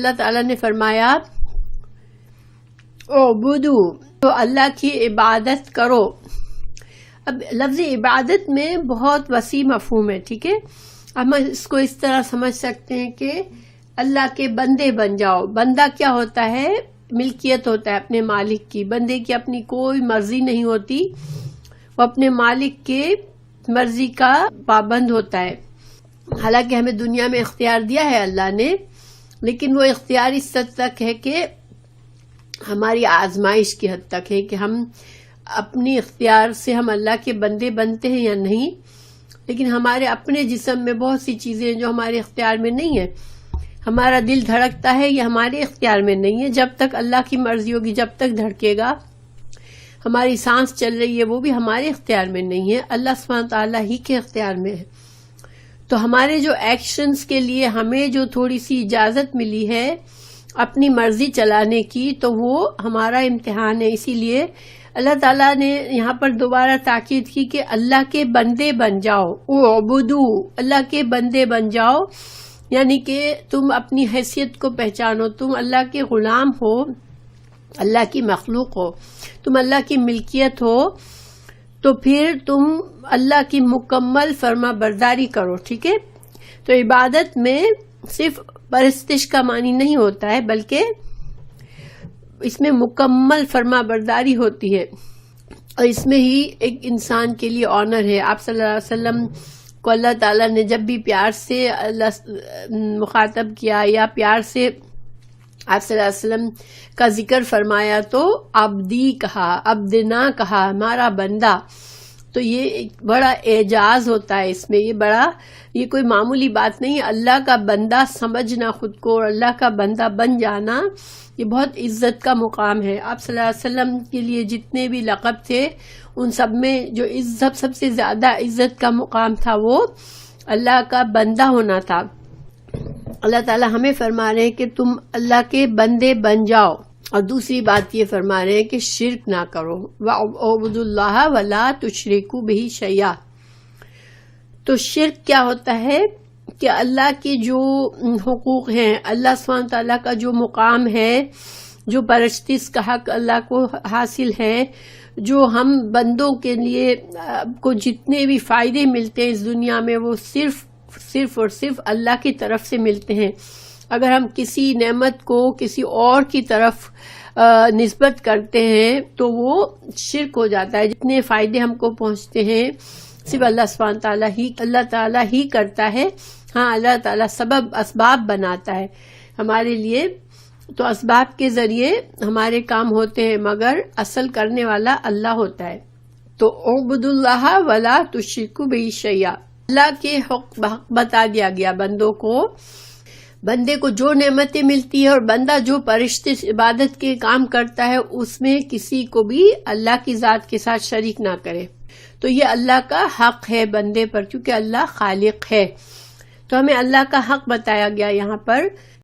اللہ تعالیٰ نے فرمایا اعبدو، تو اللہ کی عبادت کرو۔ اب لفظ عبادت میں بہت وسیع مفہوم ہے، ٹھیک ہے۔ ہم اس کو اس طرح سمجھ سکتے ہیں کہ اللہ کے بندے بن جاؤ۔ بندہ کیا ہوتا ہے؟ ملکیت ہوتا ہے اپنے مالک کی۔ بندے کی اپنی کوئی مرضی نہیں ہوتی، وہ اپنے مالک کے مرضی کا پابند ہوتا ہے۔ حالانکہ ہمیں دنیا میں اختیار دیا ہے اللہ نے، لیکن وہ اختیار اس حد تک ہے کہ ہماری آزمائش کی حد تک ہے کہ ہم اپنی اختیار سے ہم اللہ کے بندے بنتے ہیں یا نہیں۔ لیکن ہمارے اپنے جسم میں بہت سی چیزیں جو ہمارے اختیار میں نہیں ہیں۔ ہمارا دل دھڑکتا ہے، یہ ہمارے اختیار میں نہیں ہے۔ جب تک اللہ کی مرضی ہوگی جب تک دھڑکے گا۔ ہماری سانس چل رہی ہے، وہ بھی ہمارے اختیار میں نہیں ہے، اللہ سبحانہ تعالیٰ ہی کے اختیار میں ہے۔ تو ہمارے جو ایکشنز کے لیے ہمیں جو تھوڑی سی اجازت ملی ہے اپنی مرضی چلانے کی، تو وہ ہمارا امتحان ہے۔ اسی لیے اللہ تعالیٰ نے یہاں پر دوبارہ تاکید کی کہ اللہ کے بندے بن جاؤ۔ اعبدو، اللہ کے بندے بن جاؤ، یعنی کہ تم اپنی حیثیت کو پہچانو، تم اللہ کے غلام ہو، اللہ کی مخلوق ہو، تم اللہ کی ملکیت ہو، تو پھر تم اللہ کی مکمل فرما برداری کرو، ٹھیک ہے۔ تو عبادت میں صرف پرستش کا معنی نہیں ہوتا ہے، بلکہ اس میں مکمل فرما برداری ہوتی ہے، اور اس میں ہی ایک انسان کے لیے آنر ہے۔ آپ صلی اللہ علیہ وسلم کو اللہ تعالیٰ نے جب بھی پیار سے مخاطب کیا یا پیار سے آپ صلی اللہ علیہ وسلم کا ذکر فرمایا تو عبدی کہا، عبدنا کہا، ہمارا بندہ۔ تو یہ ایک بڑا اعجاز ہوتا ہے اس میں، یہ کوئی معمولی بات نہیں۔ اللہ کا بندہ سمجھنا خود کو اور اللہ کا بندہ بن جانا، یہ بہت عزت کا مقام ہے۔ آپ صلی اللہ علیہ وسلم کے لیے جتنے بھی لقب تھے ان سب میں جو سب سے زیادہ عزت کا مقام تھا وہ اللہ کا بندہ ہونا تھا۔ اللہ تعالیٰ ہمیں فرما رہے ہیں کہ تم اللہ کے بندے بن جاؤ، اور دوسری بات یہ فرما رہے ہیں کہ شرک نہ کرو۔ وَاعْبُدُوا اللَّهَ وَلَا تُشْرِكُوا بِهِ شَيْئًا۔ تو شرک کیا ہوتا ہے کہ اللہ کے جو حقوق ہیں، اللہ سبحانہ تعالیٰ کا جو مقام ہے، جو پرستش کا حق اللہ کو حاصل ہے، جو ہم بندوں کے لیے کو جتنے بھی فائدے ملتے ہیں اس دنیا میں وہ صرف اور صرف اللہ کی طرف سے ملتے ہیں۔ اگر ہم کسی نعمت کو کسی اور کی طرف نسبت کرتے ہیں تو وہ شرک ہو جاتا ہے۔ جتنے فائدے ہم کو پہنچتے ہیں صرف اللہ تعالیٰ ہی کرتا ہے۔ ہاں، اللہ تعالیٰ اسباب بناتا ہے ہمارے لیے، تو اسباب کے ذریعے ہمارے کام ہوتے ہیں، مگر اصل کرنے والا اللہ ہوتا ہے۔ تو اعبدوا اللہ ولا تشرکوا بہ شیئا، اللہ کے حق بتا دیا گیا بندوں کو۔ بندے کو جو نعمتیں ملتی ہے اور بندہ جو پرستش عبادت کے کام کرتا ہے اس میں کسی کو بھی اللہ کی ذات کے ساتھ شریک نہ کرے۔ تو یہ اللہ کا حق ہے بندے پر، کیونکہ اللہ خالق ہے۔ تو ہمیں اللہ کا حق بتایا گیا یہاں پر